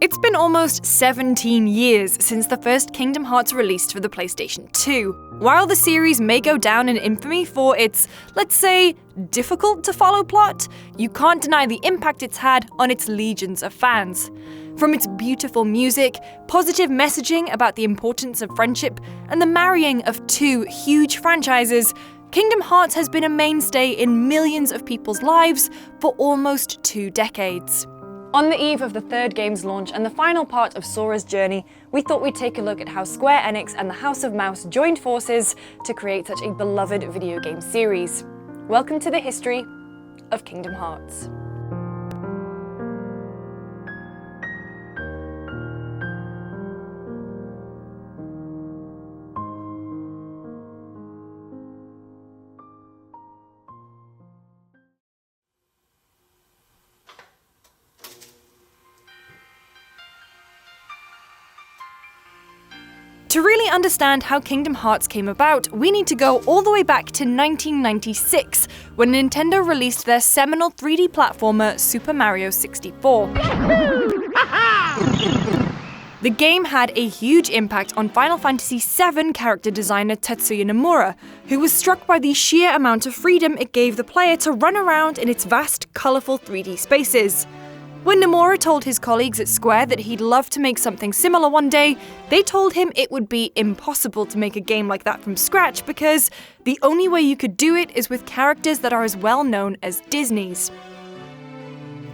It's been almost 17 years since the first Kingdom Hearts released for the PlayStation 2. While the series may go down in infamy for its, let's say, difficult-to-follow plot, you can't deny the impact it's had on its legions of fans. From its beautiful music, positive messaging about the importance of friendship, and the marrying of two huge franchises, Kingdom Hearts has been a mainstay in millions of people's lives for almost 2 decades. On the eve of the third game's launch and the final part of Sora's journey, we thought we'd take a look at how Square Enix and the House of Mouse joined forces to create such a beloved video game series. Welcome to the history of Kingdom Hearts. To really understand how Kingdom Hearts came about, we need to go all the way back to 1996, when Nintendo released their seminal 3D platformer Super Mario 64. The game had a huge impact on Final Fantasy VII character designer Tetsuya Nomura, who was struck by the sheer amount of freedom it gave the player to run around in its vast, colourful 3D spaces. When Nomura told his colleagues at Square that he'd love to make something similar one day, they told him it would be impossible to make a game like that from scratch because the only way you could do it is with characters that are as well known as Disney's.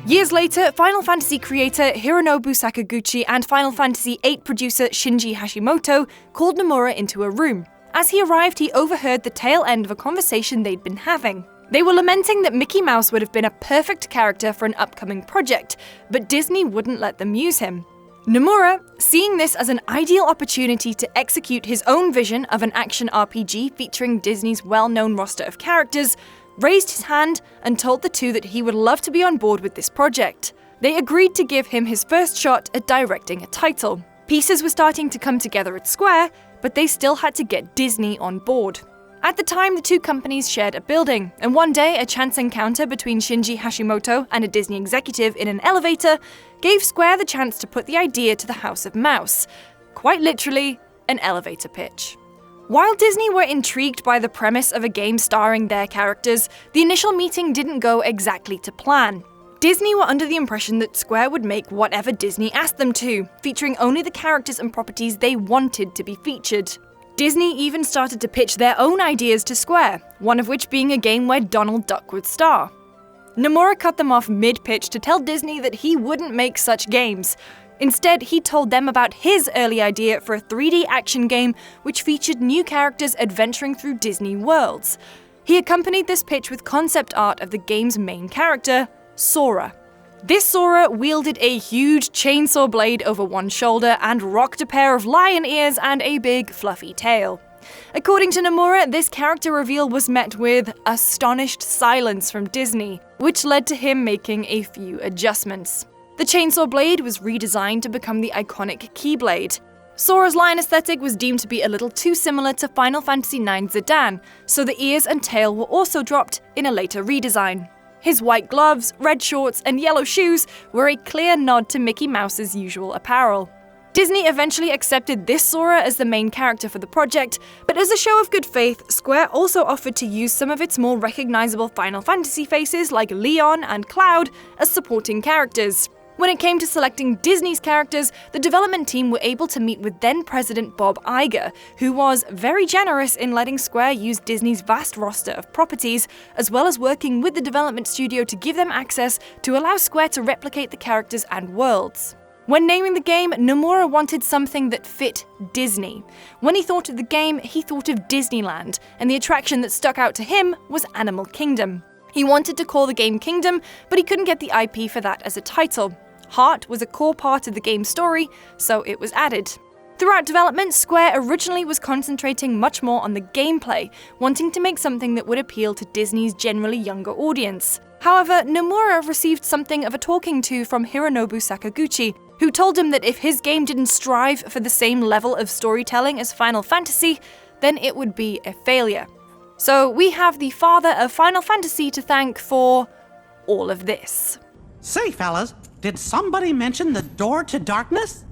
Years later, Final Fantasy creator Hironobu Sakaguchi and Final Fantasy VIII producer Shinji Hashimoto called Nomura into a room. As he arrived, he overheard the tail end of a conversation they'd been having. They were lamenting that Mickey Mouse would have been a perfect character for an upcoming project, but Disney wouldn't let them use him. Nomura, seeing this as an ideal opportunity to execute his own vision of an action RPG featuring Disney's well-known roster of characters, raised his hand and told the two that he would love to be on board with this project. They agreed to give him his first shot at directing a title. Pieces were starting to come together at Square, but they still had to get Disney on board. At the time, the two companies shared a building, and one day a chance encounter between Shinji Hashimoto and a Disney executive in an elevator gave Square the chance to put the idea to the House of Mouse. Quite literally, an elevator pitch. While Disney were intrigued by the premise of a game starring their characters, the initial meeting didn't go exactly to plan. Disney were under the impression that Square would make whatever Disney asked them to, featuring only the characters and properties they wanted to be featured. Disney even started to pitch their own ideas to Square, one of which being a game where Donald Duck would star. Nomura cut them off mid-pitch to tell Disney that he wouldn't make such games. Instead, he told them about his early idea for a 3D action game which featured new characters adventuring through Disney worlds. He accompanied this pitch with concept art of the game's main character, Sora. This Sora wielded a huge chainsaw blade over one shoulder and rocked a pair of lion ears and a big fluffy tail. According to Nomura, this character reveal was met with astonished silence from Disney, which led to him making a few adjustments. The chainsaw blade was redesigned to become the iconic Keyblade. Sora's lion aesthetic was deemed to be a little too similar to Final Fantasy IX Zidane, so the ears and tail were also dropped in a later redesign. His white gloves, red shorts, and yellow shoes were a clear nod to Mickey Mouse's usual apparel. Disney eventually accepted this Sora as the main character for the project, but as a show of good faith, Square also offered to use some of its more recognizable Final Fantasy faces like Leon and Cloud as supporting characters. When it came to selecting Disney's characters, the development team were able to meet with then-President Bob Iger, who was very generous in letting Square use Disney's vast roster of properties, as well as working with the development studio to give them access to allow Square to replicate the characters and worlds. When naming the game, Nomura wanted something that fit Disney. When he thought of the game, he thought of Disneyland, and the attraction that stuck out to him was Animal Kingdom. He wanted to call the game Kingdom, but he couldn't get the IP for that as a title. Heart was a core part of the game's story, so it was added. Throughout development, Square originally was concentrating much more on the gameplay, wanting to make something that would appeal to Disney's generally younger audience. However, Nomura received something of a talking to from Hironobu Sakaguchi, who told him that if his game didn't strive for the same level of storytelling as Final Fantasy, then it would be a failure. So we have the father of Final Fantasy to thank for all of this. Say, fellas, did somebody mention the door to darkness?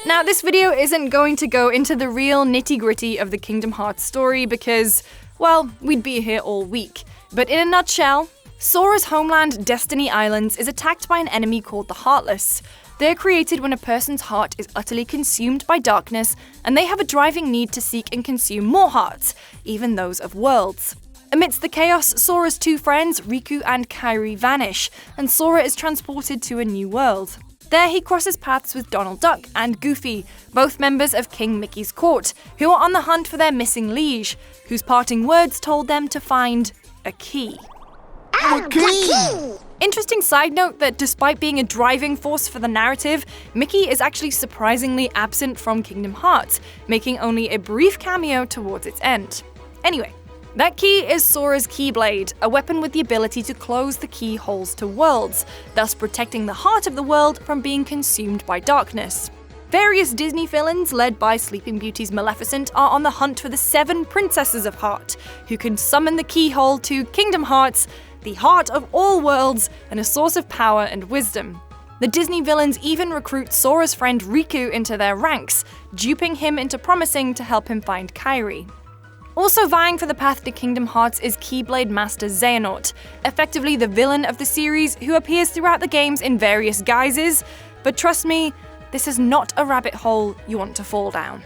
Now, this video isn't going to go into the real nitty-gritty of the Kingdom Hearts story because, well, we'd be here all week. But in a nutshell, Sora's homeland, Destiny Islands, is attacked by an enemy called the Heartless. They're created when a person's heart is utterly consumed by darkness, and they have a driving need to seek and consume more hearts, even those of worlds. Amidst the chaos, Sora's two friends, Riku and Kairi, vanish, and Sora is transported to a new world. There he crosses paths with Donald Duck and Goofy, both members of King Mickey's court, who are on the hunt for their missing liege, whose parting words told them to find a key. A key! Interesting side note that despite being a driving force for the narrative, Mickey is actually surprisingly absent from Kingdom Hearts, making only a brief cameo towards its end. Anyway, that key is Sora's Keyblade, a weapon with the ability to close the keyholes to worlds, thus protecting the heart of the world from being consumed by darkness. Various Disney villains, led by Sleeping Beauty's Maleficent, are on the hunt for the 7 Princesses of Heart, who can summon the keyhole to Kingdom Hearts, the heart of all worlds, and a source of power and wisdom. The Disney villains even recruit Sora's friend Riku into their ranks, duping him into promising to help him find Kairi. Also vying for the path to Kingdom Hearts is Keyblade Master Xehanort, effectively the villain of the series who appears throughout the games in various guises, but trust me, this is not a rabbit hole you want to fall down.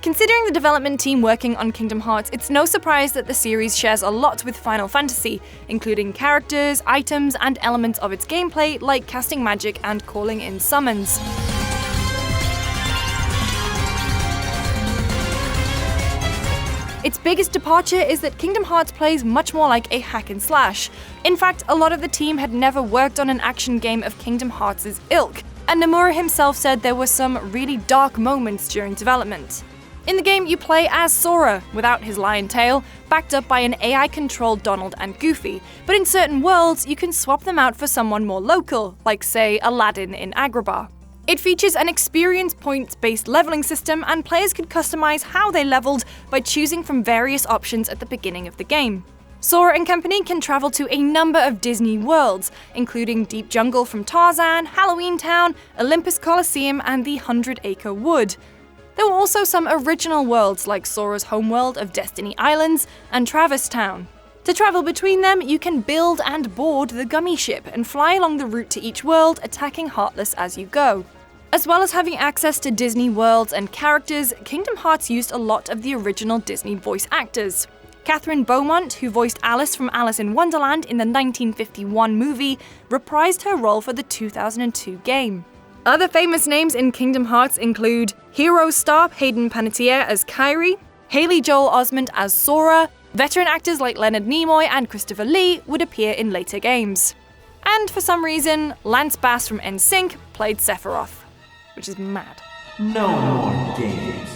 Considering the development team working on Kingdom Hearts, it's no surprise that the series shares a lot with Final Fantasy, including characters, items, and elements of its gameplay like casting magic and calling in summons. Its biggest departure is that Kingdom Hearts plays much more like a hack and slash. In fact, a lot of the team had never worked on an action game of Kingdom Hearts' ilk, and Nomura himself said there were some really dark moments during development. In the game, you play as Sora, without his lion tail, backed up by an AI-controlled Donald and Goofy, but in certain worlds, you can swap them out for someone more local, like say Aladdin in Agrabah. It features an experience points-based leveling system, and players could customize how they leveled by choosing from various options at the beginning of the game. Sora and company can travel to a number of Disney worlds, including Deep Jungle from Tarzan, Halloween Town, Olympus Coliseum, and the 100-Acre Wood. There were also some original worlds like Sora's homeworld of Destiny Islands and Traverse Town. To travel between them, you can build and board the Gummy Ship and fly along the route to each world, attacking Heartless as you go. As well as having access to Disney worlds and characters, Kingdom Hearts used a lot of the original Disney voice actors. Catherine Beaumont, who voiced Alice from Alice in Wonderland in the 1951 movie, reprised her role for the 2002 game. Other famous names in Kingdom Hearts include hero star Hayden Panettiere as Kairi, Haley Joel Osment as Sora. Veteran actors like Leonard Nimoy and Christopher Lee would appear in later games. And for some reason, Lance Bass from NSYNC played Sephiroth, which is mad. No more games.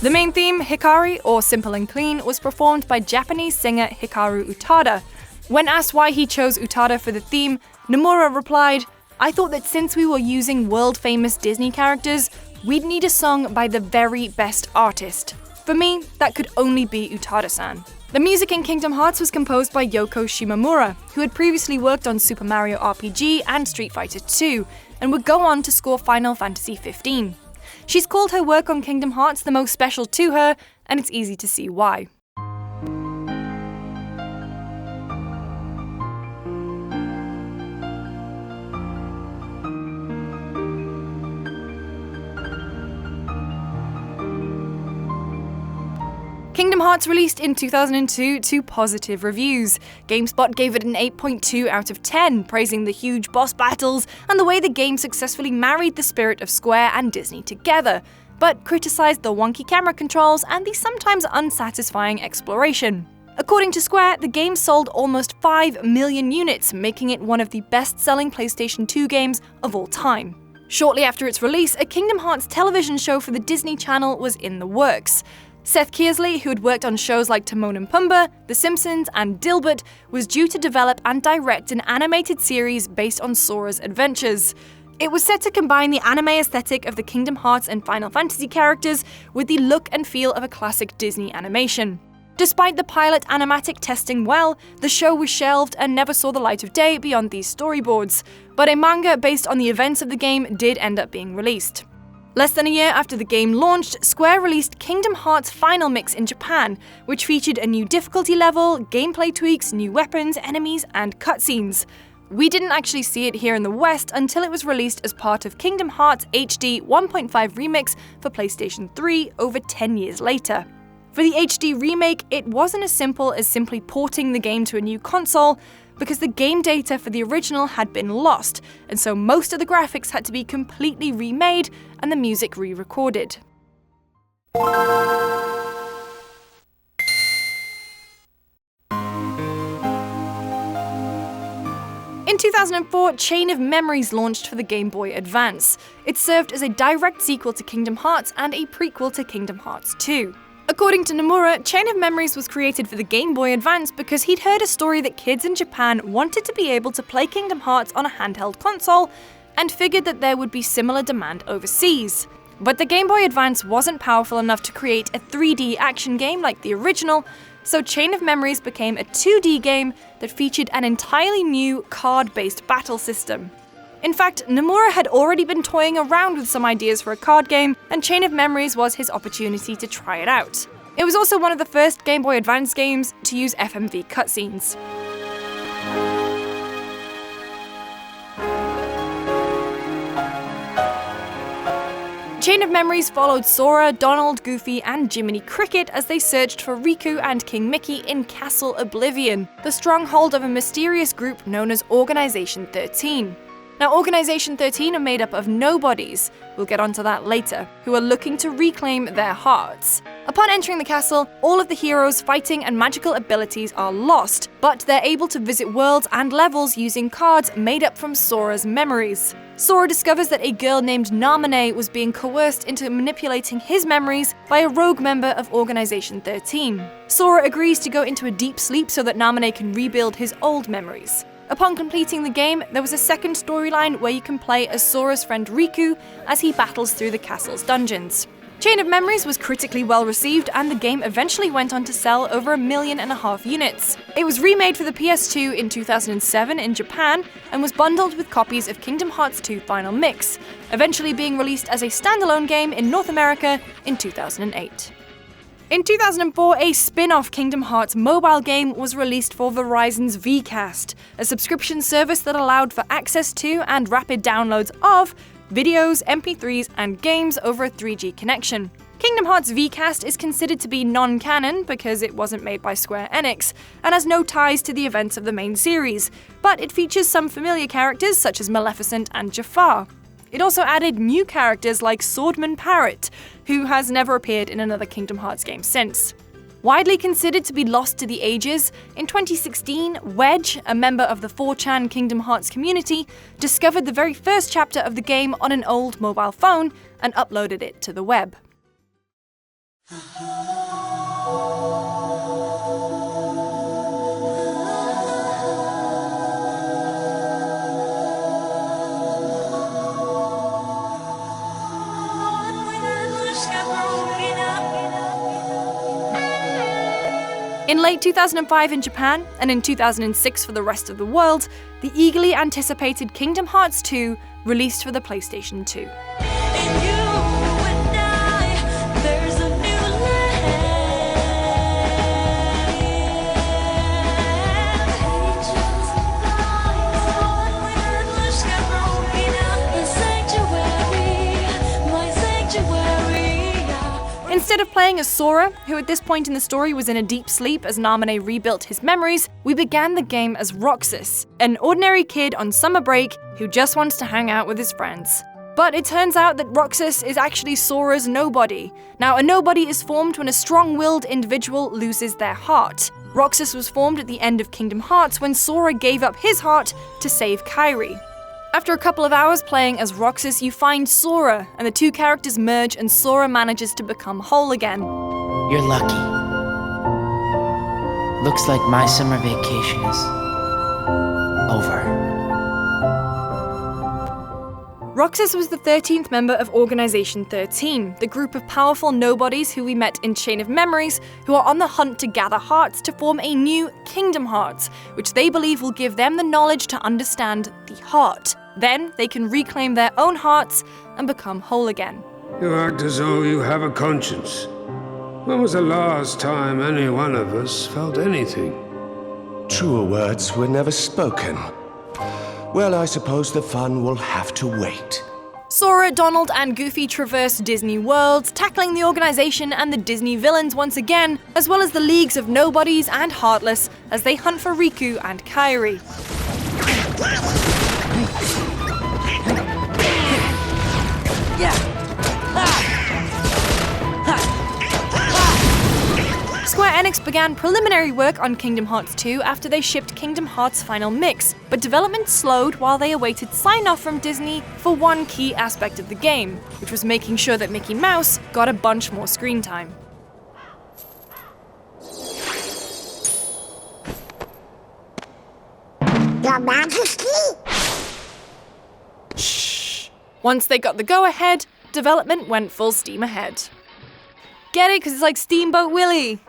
The main theme, Hikari, or Simple and Clean, was performed by Japanese singer Hikaru Utada. When asked why he chose Utada for the theme, Nomura replied, "I thought that since we were using world-famous Disney characters, we'd need a song by the very best artist. For me, that could only be Utada-san." The music in Kingdom Hearts was composed by Yoko Shimomura, who had previously worked on Super Mario RPG and Street Fighter II, and would go on to score Final Fantasy XV. She's called her work on Kingdom Hearts the most special to her, and it's easy to see why. Kingdom Hearts released in 2002 to positive reviews. GameSpot gave it an 8.2 out of 10, praising the huge boss battles and the way the game successfully married the spirit of Square and Disney together. but criticized the wonky camera controls and the sometimes unsatisfying exploration. According to Square, the game sold almost 5 million units, making it one of the best-selling PlayStation 2 games of all time. Shortly after its release, a Kingdom Hearts television show for the Disney Channel was in the works. Seth Kearsley, who had worked on shows like Timon and Pumbaa, The Simpsons, and Dilbert, was due to develop and direct an animated series based on Sora's adventures. It was set to combine the anime aesthetic of the Kingdom Hearts and Final Fantasy characters with the look and feel of a classic Disney animation. Despite the pilot animatic testing well, the show was shelved and never saw the light of day beyond these storyboards, but a manga based on the events of the game did end up being released. Less than a year after the game launched, Square released Kingdom Hearts Final Mix in Japan, which featured a new difficulty level, gameplay tweaks, new weapons, enemies, and cutscenes. We didn't actually see it here in the West until it was released as part of Kingdom Hearts HD 1.5 Remix for PlayStation 3 over 10 years later. For the HD remake, it wasn't as simple as simply porting the game to a new console, because the game data for the original had been lost, and so most of the graphics had to be completely remade and the music re-recorded. In 2004, Chain of Memories launched for the Game Boy Advance. It served as a direct sequel to Kingdom Hearts and a prequel to Kingdom Hearts 2. According to Nomura, Chain of Memories was created for the Game Boy Advance because he'd heard a story that kids in Japan wanted to be able to play Kingdom Hearts on a handheld console, and figured that there would be similar demand overseas. But the Game Boy Advance wasn't powerful enough to create a 3D action game like the original, so Chain of Memories became a 2D game that featured an entirely new card-based battle system. In fact, Nomura had already been toying around with some ideas for a card game, and Chain of Memories was his opportunity to try it out. It was also one of the first Game Boy Advance games to use FMV cutscenes. Chain of Memories followed Sora, Donald, Goofy, and Jiminy Cricket as they searched for Riku and King Mickey in Castle Oblivion, the stronghold of a mysterious group known as Organization 13. Now, Organization 13 are made up of nobodies, we'll get onto that later, who are looking to reclaim their hearts. Upon entering the castle, all of the heroes' fighting and magical abilities are lost, but they're able to visit worlds and levels using cards made up from Sora's memories. Sora discovers that a girl named Naminé was being coerced into manipulating his memories by a rogue member of Organization 13. Sora agrees to go into a deep sleep so that Naminé can rebuild his old memories. Upon completing the game, there was a second storyline where you can play as Sora's friend Riku as he battles through the castle's dungeons. Chain of Memories was critically well received, and the game eventually went on to sell over 1.5 million units. It was remade for the PS2 in 2007 in Japan and was bundled with copies of Kingdom Hearts 2 Final Mix, eventually being released as a standalone game in North America in 2008. In 2004, a spin-off Kingdom Hearts mobile game was released for Verizon's Vcast, a subscription service that allowed for access to and rapid downloads of videos, MP3s, and games over a 3G connection. Kingdom Hearts Vcast is considered to be non-canon because it wasn't made by Square Enix, and has no ties to the events of the main series, but it features some familiar characters such as Maleficent and Jafar. It also added new characters like Swordman Parrot, who has never appeared in another Kingdom Hearts game since. Widely considered to be lost to the ages, in 2016, Wedge, a member of the 4chan Kingdom Hearts community, discovered the very first chapter of the game on an old mobile phone and uploaded it to the web. In late 2005 in Japan, and in 2006 for the rest of the world, the eagerly anticipated Kingdom Hearts 2 released for the PlayStation 2. Instead of playing as Sora, who at this point in the story was in a deep sleep as Naminé rebuilt his memories, we began the game as Roxas, an ordinary kid on summer break who just wants to hang out with his friends. But it turns out that Roxas is actually Sora's nobody. Now, a nobody is formed when a strong-willed individual loses their heart. Roxas was formed at the end of Kingdom Hearts when Sora gave up his heart to save Kairi. After a couple of hours playing as Roxas, you find Sora, and the two characters merge and Sora manages to become whole again. You're lucky. Looks like my summer vacation is over. Roxas was the 13th member of Organization 13, the group of powerful nobodies who we met in Chain of Memories, who are on the hunt to gather hearts to form a new Kingdom Hearts, which they believe will give them the knowledge to understand the heart. Then they can reclaim their own hearts and become whole again. You act as though you have a conscience. When was the last time any one of us felt anything? Truer words were never spoken. Well, I suppose the fun will have to wait. Sora, Donald, and Goofy traverse Disney worlds, tackling the organization and the Disney villains once again, as well as the leagues of nobodies and heartless as they hunt for Riku and Kairi. Square Enix began preliminary work on Kingdom Hearts 2 after they shipped Kingdom Hearts Final Mix, but development slowed while they awaited sign-off from Disney for one key aspect of the game, which was making sure that Mickey Mouse got a bunch more screen time. Your Majesty? Shh. Once they got the go-ahead, development went full steam ahead. Get it? Because it's like Steamboat Willie.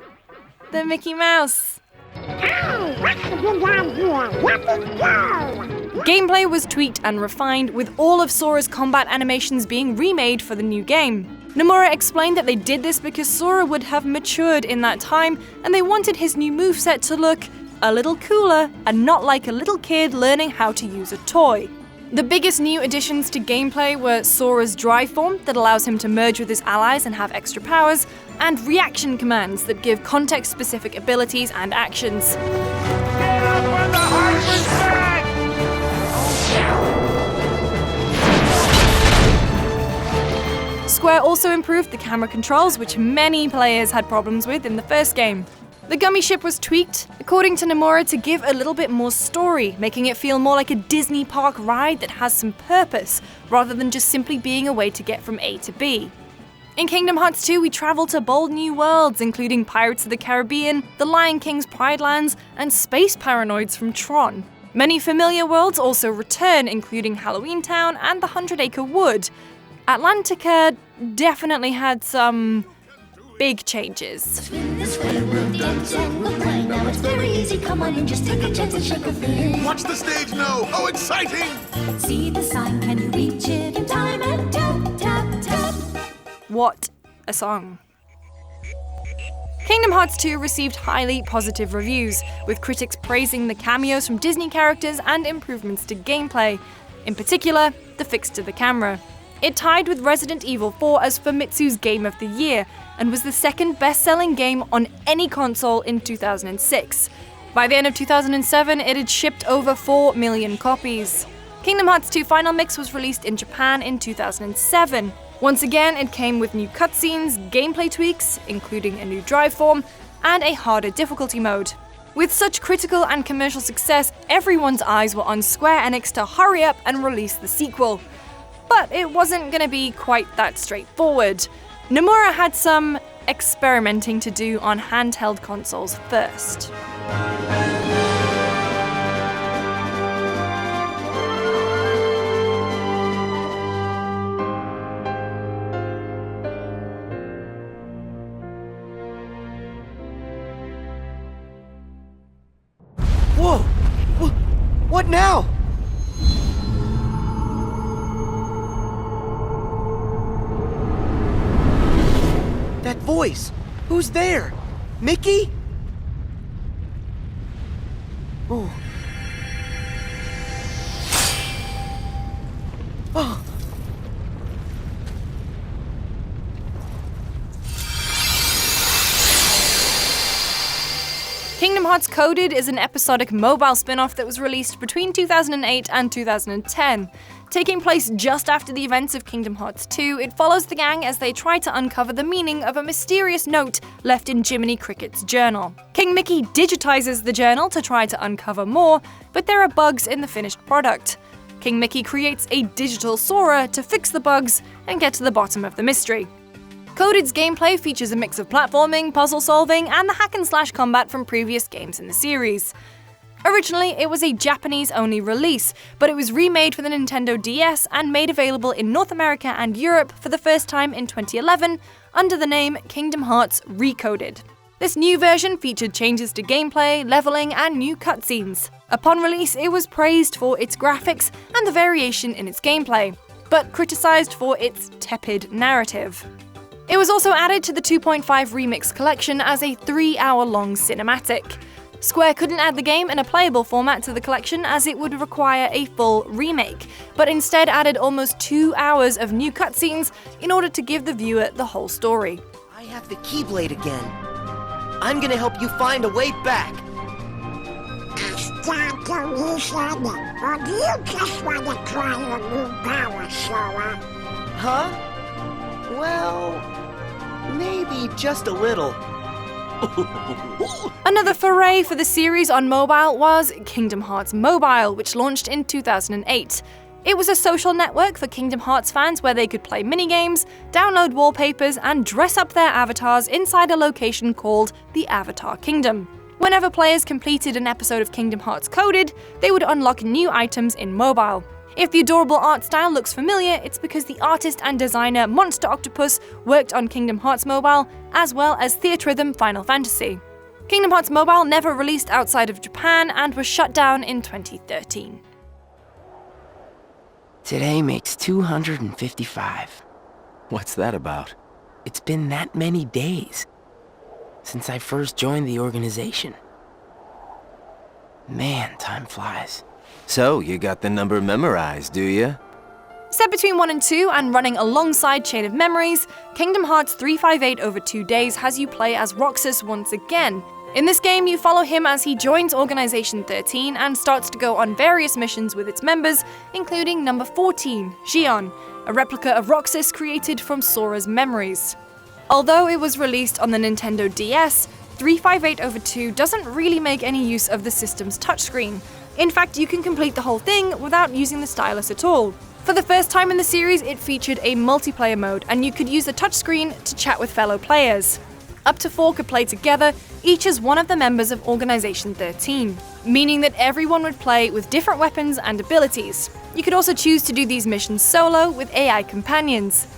The Mickey Mouse. Oh, what's the big idea? Let it go! Gameplay was tweaked and refined, with all of Sora's combat animations being remade for the new game. Nomura explained that they did this because Sora would have matured in that time, and they wanted his new moveset to look a little cooler and not like a little kid learning how to use a toy. The biggest new additions to gameplay were Sora's drive form that allows him to merge with his allies and have extra powers, and reaction commands that give context-specific abilities and actions. Get up when the harvest back! Square also improved the camera controls, which many players had problems with in the first game. The gummy ship was tweaked, according to Nomura, to give a little bit more story, making it feel more like a Disney park ride that has some purpose, rather than just simply being a way to get from A to B. In Kingdom Hearts 2, we travel to bold new worlds, including Pirates of the Caribbean, the Lion King's Pride Lands, and space paranoids from Tron. Many familiar worlds also return, including Halloween Town and the 100-Acre Wood. Atlantica definitely had some big changes. Spin this way, we'll dance and we'll play. Now it's very easy, come on in, just take a chance and shake a thing. Watch the stage now! Oh, exciting! See the sign, can you reach it in time? And tap, tap, tap. What a song. Kingdom Hearts 2 received highly positive reviews, with critics praising the cameos from Disney characters and improvements to gameplay, in particular, the fix to the camera. It tied with Resident Evil 4 as Famitsu's Game of the Year, and was the second best-selling game on any console in 2006. By the end of 2007, it had shipped over 4 million copies. Kingdom Hearts 2 Final Mix was released in Japan in 2007. Once again, it came with new cutscenes, gameplay tweaks, including a new drive form, and a harder difficulty mode. With such critical and commercial success, everyone's eyes were on Square Enix to hurry up and release the sequel. But it wasn't going to be quite that straightforward. Nomura had some experimenting to do on handheld consoles first. Whoa! What now? That voice! Who's there? Mickey? Oh. Oh. Kingdom Hearts Coded is an episodic mobile spin-off that was released between 2008 and 2010. Taking place just after the events of Kingdom Hearts 2, it follows the gang as they try to uncover the meaning of a mysterious note left in Jiminy Cricket's journal. King Mickey digitizes the journal to try to uncover more, but there are bugs in the finished product. King Mickey creates a digital Sora to fix the bugs and get to the bottom of the mystery. Coded's gameplay features a mix of platforming, puzzle solving, and the hack-and-slash combat from previous games in the series. Originally, it was a Japanese-only release, but it was remade for the Nintendo DS and made available in North America and Europe for the first time in 2011 under the name Kingdom Hearts Recoded. This new version featured changes to gameplay, leveling, and new cutscenes. Upon release, it was praised for its graphics and the variation in its gameplay, but criticized for its tepid narrative. It was also added to the 2.5 Remix collection as a 3-hour-long cinematic. Square couldn't add the game in a playable format to the collection as it would require a full remake, but instead added almost 2 hours of new cutscenes in order to give the viewer the whole story. I have the Keyblade again. I'm gonna help you find a way back. It's time to reset, or do you just want to try your new power, Sora? Huh? Well, maybe just a little. Another foray for the series on mobile was Kingdom Hearts Mobile, which launched in 2008. It was a social network for Kingdom Hearts fans where they could play minigames, download wallpapers, and dress up their avatars inside a location called the Avatar Kingdom. Whenever players completed an episode of Kingdom Hearts Coded, they would unlock new items in mobile. If the adorable art style looks familiar, it's because the artist and designer Monster Octopus worked on Kingdom Hearts Mobile, as well as Theatrhythm Final Fantasy. Kingdom Hearts Mobile never released outside of Japan and was shut down in 2013. Today makes 255. What's that about? It's been that many days since I first joined the organization. Man, time flies. So, you got the number memorized, do you? Set between 1 and 2 and running alongside Chain of Memories, Kingdom Hearts 358 over 2 days has you play as Roxas once again. In this game, you follow him as he joins Organization 13 and starts to go on various missions with its members, including number 14, Xion, a replica of Roxas created from Sora's memories. Although it was released on the Nintendo DS, 358 over 2 doesn't really make any use of the system's touchscreen. In fact, you can complete the whole thing without using the stylus at all. For the first time in the series, it featured a multiplayer mode, and you could use the touchscreen to chat with fellow players. Up to 4 could play together, each as one of the members of Organization 13, meaning that everyone would play with different weapons and abilities. You could also choose to do these missions solo with AI companions.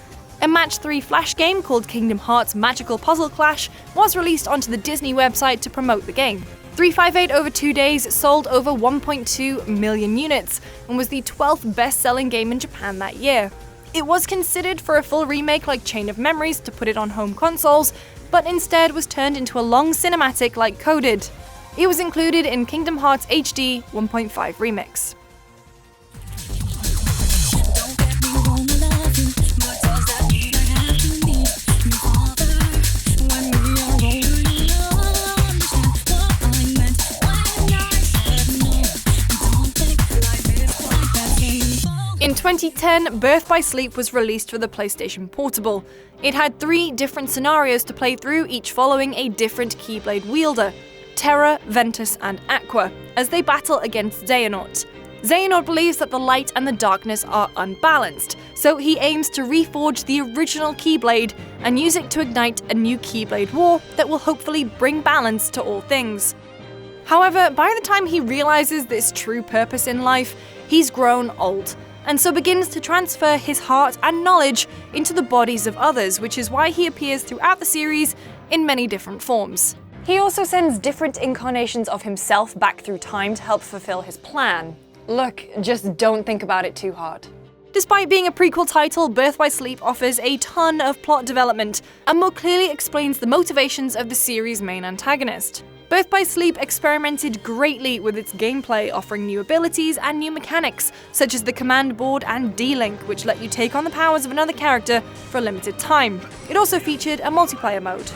A Match 3 Flash game called Kingdom Hearts Magical Puzzle Clash was released onto the Disney website to promote the game. 358 over 2 days sold over 1.2 million units and was the 12th best-selling game in Japan that year. It was considered for a full remake like Chain of Memories to put it on home consoles, but instead was turned into a long cinematic like Coded. It was included in Kingdom Hearts HD 1.5 Remix. In 2010, Birth by Sleep was released for the PlayStation Portable. It had 3 different scenarios to play through, each following a different Keyblade wielder, Terra, Ventus, and Aqua, as they battle against Xehanort. Xehanort believes that the light and the darkness are unbalanced, so he aims to reforge the original Keyblade and use it to ignite a new Keyblade war that will hopefully bring balance to all things. However, by the time he realizes this true purpose in life, he's grown old, and so begins to transfer his heart and knowledge into the bodies of others, which is why he appears throughout the series in many different forms. He also sends different incarnations of himself back through time to help fulfill his plan. Look, just don't think about it too hard. Despite being a prequel title, Birth by Sleep offers a ton of plot development and more clearly explains the motivations of the series' main antagonist. Birth by Sleep experimented greatly with its gameplay, offering new abilities and new mechanics, such as the command board and D-Link, which let you take on the powers of another character for a limited time. It also featured a multiplayer mode.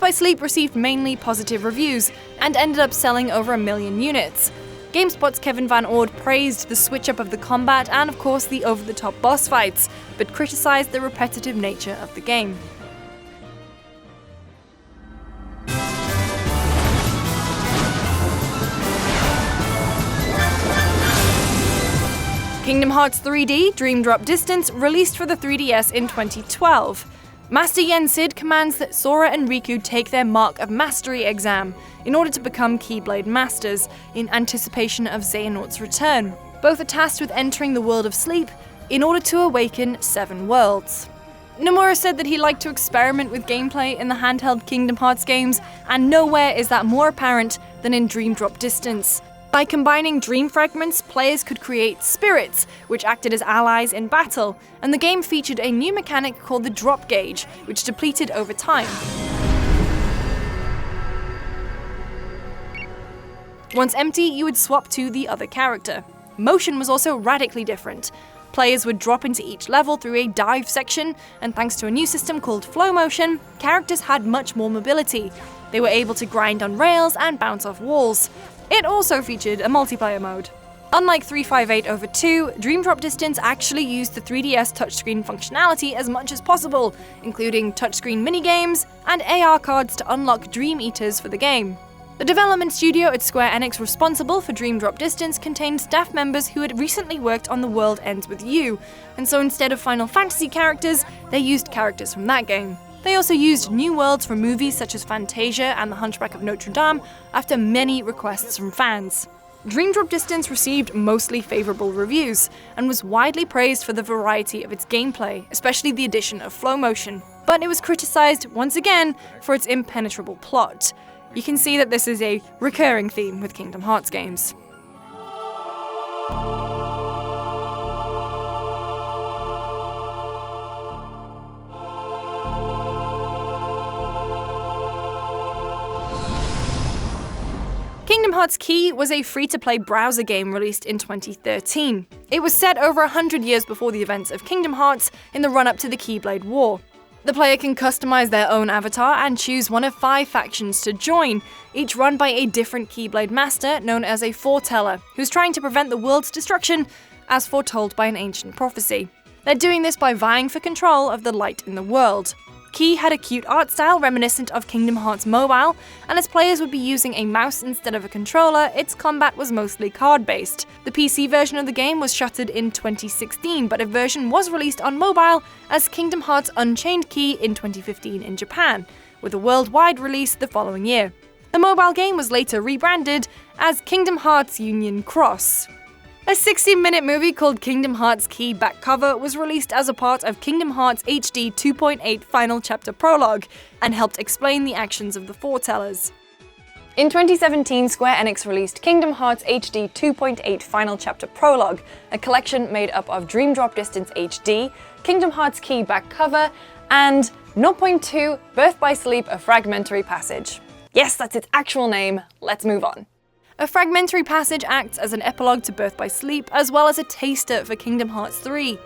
Birth by Sleep received mainly positive reviews and ended up selling over 1 million units. GameSpot's Kevin Van Ord praised the switch-up of the combat and of course the over-the-top boss fights, but criticized the repetitive nature of the game. Kingdom Hearts 3D Dream Drop Distance released for the 3DS in 2012. Master Yen Sid commands that Sora and Riku take their Mark of Mastery exam in order to become Keyblade Masters, in anticipation of Xehanort's return. Both are tasked with entering the world of sleep in order to awaken 7 worlds. Nomura said that he liked to experiment with gameplay in the handheld Kingdom Hearts games, and nowhere is that more apparent than in Dream Drop Distance. By combining dream fragments, players could create spirits, which acted as allies in battle, and the game featured a new mechanic called the drop gauge, which depleted over time. Once empty, you would swap to the other character. Motion was also radically different. Players would drop into each level through a dive section, and thanks to a new system called flow motion, characters had much more mobility. They were able to grind on rails and bounce off walls. It also featured a multiplayer mode. Unlike 358/2, Dream Drop Distance actually used the 3DS touchscreen functionality as much as possible, including touchscreen minigames and AR cards to unlock Dream Eaters for the game. The development studio at Square Enix responsible for Dream Drop Distance contained staff members who had recently worked on The World Ends With You, and so instead of Final Fantasy characters, they used characters from that game. They also used new worlds from movies such as Fantasia and The Hunchback of Notre Dame after many requests from fans. Dream Drop Distance received mostly favourable reviews, and was widely praised for the variety of its gameplay, especially the addition of flow motion. But it was criticised, once again, for its impenetrable plot. You can see that this is a recurring theme with Kingdom Hearts games. Kingdom Hearts Key was a free-to-play browser game released in 2013. It was set over 100 years before the events of Kingdom Hearts in the run-up to the Keyblade War. The player can customize their own avatar and choose one of 5 factions to join, each run by a different Keyblade Master known as a foreteller, who's trying to prevent the world's destruction as foretold by an ancient prophecy. They're doing this by vying for control of the light in the world. Key had a cute art style reminiscent of Kingdom Hearts Mobile, and as players would be using a mouse instead of a controller, its combat was mostly card-based. The PC version of the game was shuttered in 2016, but a version was released on mobile as Kingdom Hearts Unchained Key in 2015 in Japan, with a worldwide release the following year. The mobile game was later rebranded as Kingdom Hearts Union Cross. A 60-minute movie called Kingdom Hearts Key Back Cover was released as a part of Kingdom Hearts HD 2.8 Final Chapter Prologue, and helped explain the actions of the foretellers. In 2017, Square Enix released Kingdom Hearts HD 2.8 Final Chapter Prologue, a collection made up of Dream Drop Distance HD, Kingdom Hearts Key Back Cover, and 0.2 Birth by Sleep, a Fragmentary Passage. Yes, that's its actual name. Let's move on. A fragmentary passage acts as an epilogue to Birth by Sleep, as well as a taster for Kingdom Hearts 3.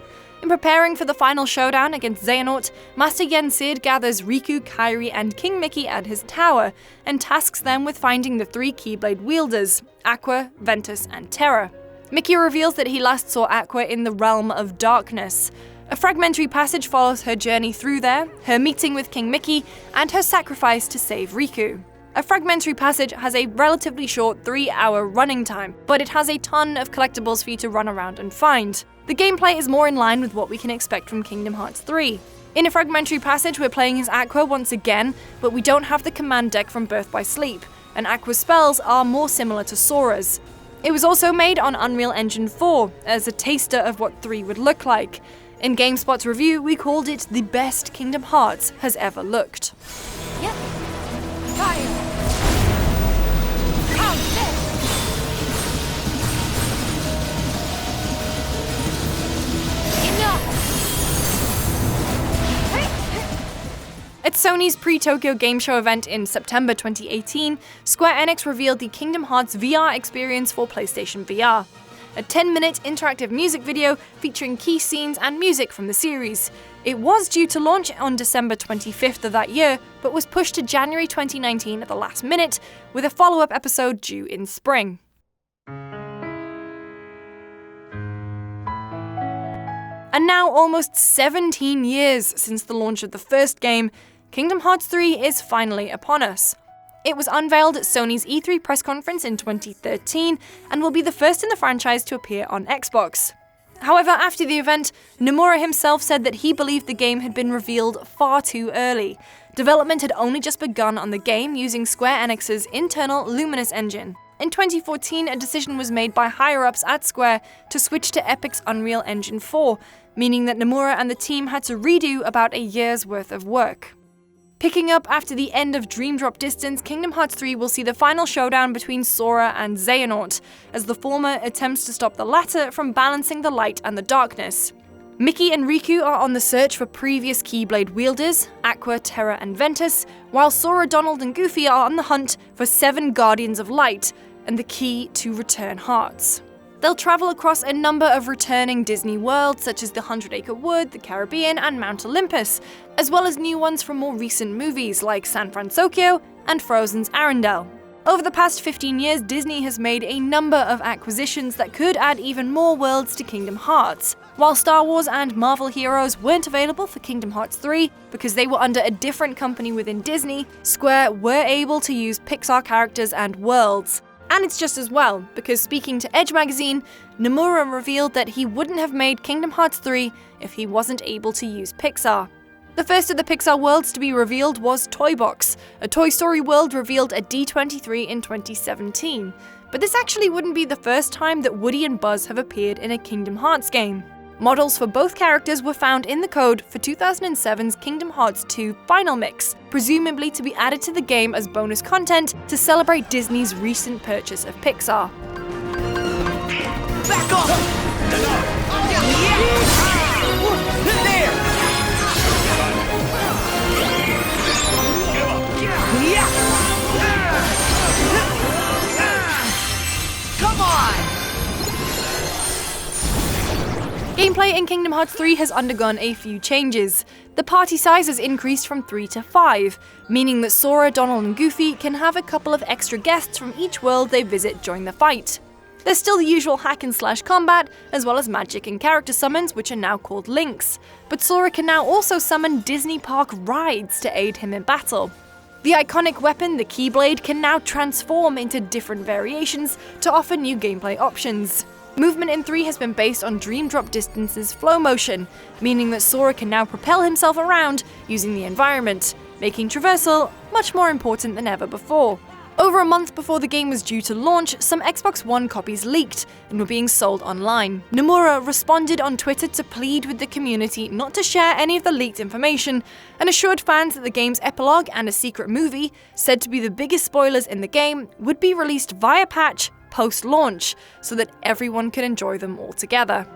In preparing for the final showdown against Xehanort, Master Yen Sid gathers Riku, Kairi, and King Mickey at his tower, and tasks them with finding the 3 Keyblade wielders, Aqua, Ventus, and Terra. Mickey reveals that he last saw Aqua in the Realm of Darkness. A fragmentary passage follows her journey through there, her meeting with King Mickey, and her sacrifice to save Riku. A fragmentary passage has a relatively short 3-hour running time, but it has a ton of collectibles for you to run around and find. The gameplay is more in line with what we can expect from Kingdom Hearts 3. In a fragmentary passage, we're playing as Aqua once again, but we don't have the command deck from Birth by Sleep, and Aqua's spells are more similar to Sora's. It was also made on Unreal Engine 4, as a taster of what 3 would look like. In GameSpot's review, we called it the best Kingdom Hearts has ever looked. Yep. Fire! At Sony's pre-Tokyo Game Show event in September 2018, Square Enix revealed the Kingdom Hearts VR experience for PlayStation VR. a 10-minute interactive music video featuring key scenes and music from the series. It was due to launch on December 25th of that year, but was pushed to January 2019 at the last minute, with a follow-up episode due in spring. And now, almost 17 years since the launch of the first game, Kingdom Hearts 3 is finally upon us. It was unveiled at Sony's E3 press conference in 2013 and will be the first in the franchise to appear on Xbox. However, after the event, Nomura himself said that he believed the game had been revealed far too early. Development had only just begun on the game using Square Enix's internal Luminous engine. In 2014, a decision was made by higher-ups at Square to switch to Epic's Unreal Engine 4, meaning that Nomura and the team had to redo about a year's worth of work. Picking up after the end of Dream Drop Distance, Kingdom Hearts 3 will see the final showdown between Sora and Xehanort, as the former attempts to stop the latter from balancing the light and the darkness. Mickey and Riku are on the search for previous Keyblade wielders, Aqua, Terra, and Ventus, while Sora, Donald, and Goofy are on the hunt for 7 Guardians of Light and the key to return hearts. They'll travel across a number of returning Disney worlds, such as the 100-Acre Wood, the Caribbean, and Mount Olympus, as well as new ones from more recent movies like San Francisco and Frozen's Arendelle. Over the past 15 years, Disney has made a number of acquisitions that could add even more worlds to Kingdom Hearts. While Star Wars and Marvel Heroes weren't available for Kingdom Hearts 3 because they were under a different company within Disney, Square were able to use Pixar characters and worlds. And it's just as well, because speaking to Edge magazine, Nomura revealed that he wouldn't have made Kingdom Hearts 3 if he wasn't able to use Pixar. The first of the Pixar worlds to be revealed was Toy Box, a Toy Story world revealed at D23 in 2017. But this actually wouldn't be the first time that Woody and Buzz have appeared in a Kingdom Hearts game. Models for both characters were found in the code for 2007's Kingdom Hearts 2 Final Mix, presumably to be added to the game as bonus content to celebrate Disney's recent purchase of Pixar. Back off! There! Come on! Gameplay in Kingdom Hearts 3 has undergone a few changes. The party size has increased from 3 to 5, meaning that Sora, Donald, and Goofy can have a couple of extra guests from each world they visit during the fight. There's still the usual hack and slash combat, as well as magic and character summons, which are now called links. But Sora can now also summon Disney Park rides to aid him in battle. The iconic weapon, the Keyblade, can now transform into different variations to offer new gameplay options. Movement in 3 has been based on Dream Drop Distance's flow motion, meaning that Sora can now propel himself around using the environment, making traversal much more important than ever before. Over a month before the game was due to launch, some Xbox One copies leaked and were being sold online. Nomura responded on Twitter to plead with the community not to share any of the leaked information, and assured fans that the game's epilogue and a secret movie, said to be the biggest spoilers in the game, would be released via patch post-launch, so that everyone could enjoy them all together.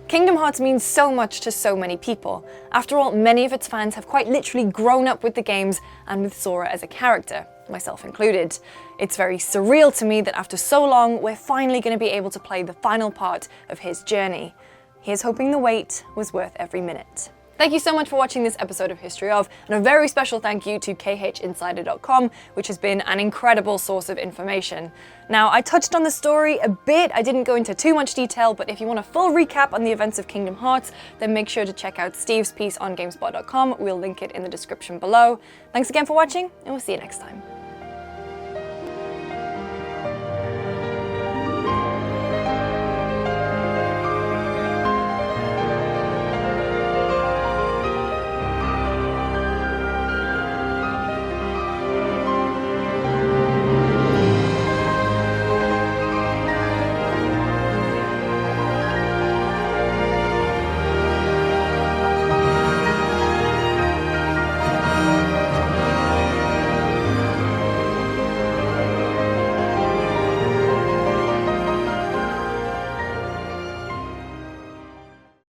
Kingdom Hearts means so much to so many people. After all, many of its fans have quite literally grown up with the games and with Sora as a character, myself included. It's very surreal to me that after so long, we're finally going to be able to play the final part of his journey. Here's hoping the wait was worth every minute. Thank you so much for watching this episode of History Of, and a very special thank you to KHinsider.com, which has been an incredible source of information. Now, I touched on the story a bit, I didn't go into too much detail, but if you want a full recap on the events of Kingdom Hearts, then make sure to check out Steve's piece on GameSpot.com. We'll link it in the description below. Thanks again for watching, and we'll see you next time.